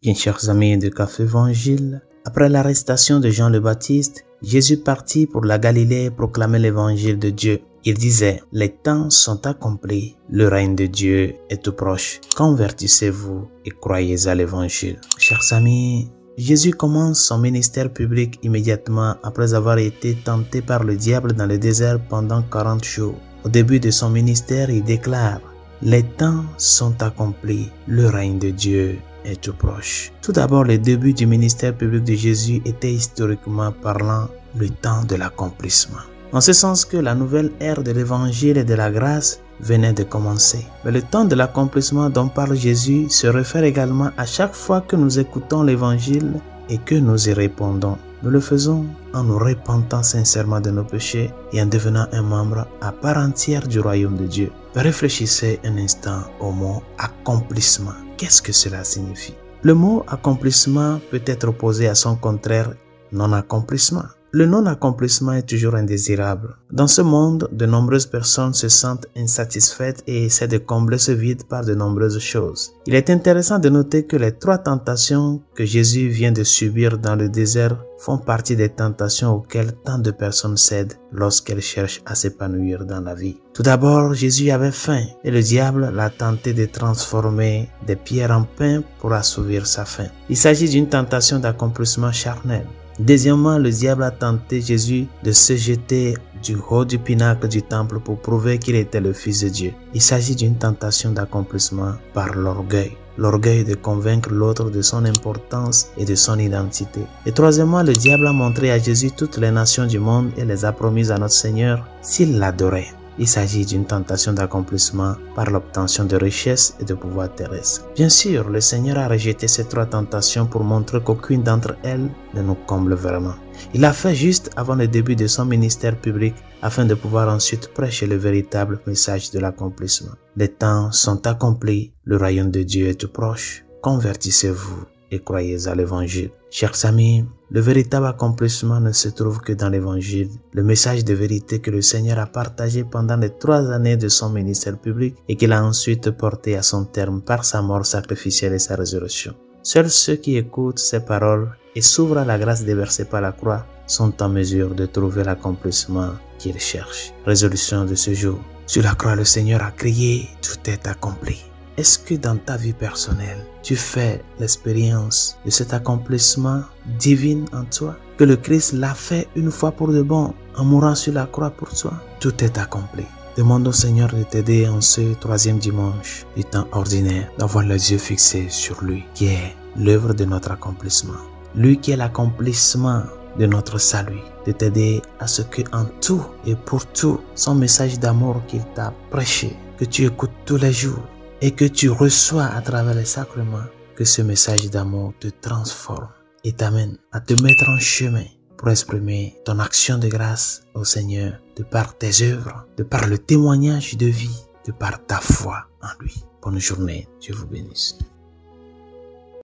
Bien chers amis de Café Évangile, après l'arrestation de Jean le Baptiste, Jésus partit pour la Galilée proclamer l'évangile de Dieu. Il disait, les temps sont accomplis, le règne de Dieu est tout proche. Convertissez-vous et croyez à l'évangile. Chers amis, Jésus commence son ministère public immédiatement après avoir été tenté par le diable dans le désert pendant 40 jours. Au début de son ministère, il déclare, les temps sont accomplis, le règne de Dieu est tout proche. Tout d'abord, le début du ministère public de Jésus était historiquement parlant le temps de l'accomplissement. En ce sens que la nouvelle ère de l'évangile et de la grâce venait de commencer. Mais le temps de l'accomplissement dont parle Jésus se réfère également à chaque fois que nous écoutons l'évangile et que nous y répondons. Nous le faisons en nous repentant sincèrement de nos péchés et en devenant un membre à part entière du royaume de Dieu. Réfléchissez un instant au mot accomplissement. Qu'est-ce que cela signifie? Le mot accomplissement peut être opposé à son contraire, non-accomplissement. Le non-accomplissement est toujours indésirable. Dans ce monde, de nombreuses personnes se sentent insatisfaites et essaient de combler ce vide par de nombreuses choses. Il est intéressant de noter que les 3 tentations que Jésus vient de subir dans le désert font partie des tentations auxquelles tant de personnes cèdent lorsqu'elles cherchent à s'épanouir dans la vie. Tout d'abord, Jésus avait faim et le diable l'a tenté de transformer des pierres en pain pour assouvir sa faim. Il s'agit d'une tentation d'accomplissement charnel. Deuxièmement, le diable a tenté Jésus de se jeter du haut du pinacle du temple pour prouver qu'il était le Fils de Dieu. Il s'agit d'une tentation d'accomplissement par l'orgueil. L'orgueil de convaincre l'autre de son importance et de son identité. Et troisièmement, le diable a montré à Jésus toutes les nations du monde et les a promises à notre Seigneur s'il l'adorait. Il s'agit d'une tentation d'accomplissement par l'obtention de richesses et de pouvoir terrestre. Bien sûr, le Seigneur a rejeté ces 3 tentations pour montrer qu'aucune d'entre elles ne nous comble vraiment. Il l'a fait juste avant le début de son ministère public afin de pouvoir ensuite prêcher le véritable message de l'accomplissement. Les temps sont accomplis, le royaume de Dieu est tout proche. Convertissez-vous et croyez à l'évangile. Chers amis, le véritable accomplissement ne se trouve que dans l'évangile, le message de vérité que le Seigneur a partagé pendant les 3 années de son ministère public et qu'il a ensuite porté à son terme par sa mort sacrificielle et sa résurrection. Seuls ceux qui écoutent ces paroles et s'ouvrent à la grâce déversée par la croix sont en mesure de trouver l'accomplissement qu'ils cherchent. Résolution de ce jour. Sur la croix, le Seigneur a crié, tout est accompli. Est-ce que dans ta vie personnelle, tu fais l'expérience de cet accomplissement divin en toi? Que le Christ l'a fait une fois pour de bon en mourant sur la croix pour toi? Tout est accompli. Demande au Seigneur de t'aider en ce 3e dimanche du temps ordinaire, d'avoir les yeux fixés sur lui, qui est l'œuvre de notre accomplissement. Lui qui est l'accomplissement de notre salut, de t'aider à ce que en tout et pour tout, son message d'amour qu'il t'a prêché, que tu écoutes tous les jours, et que tu reçois à travers les sacrements, que ce message d'amour te transforme et t'amène à te mettre en chemin pour exprimer ton action de grâce au Seigneur, de par tes œuvres, de par le témoignage de vie, de par ta foi en lui. Bonne journée, Dieu vous bénisse.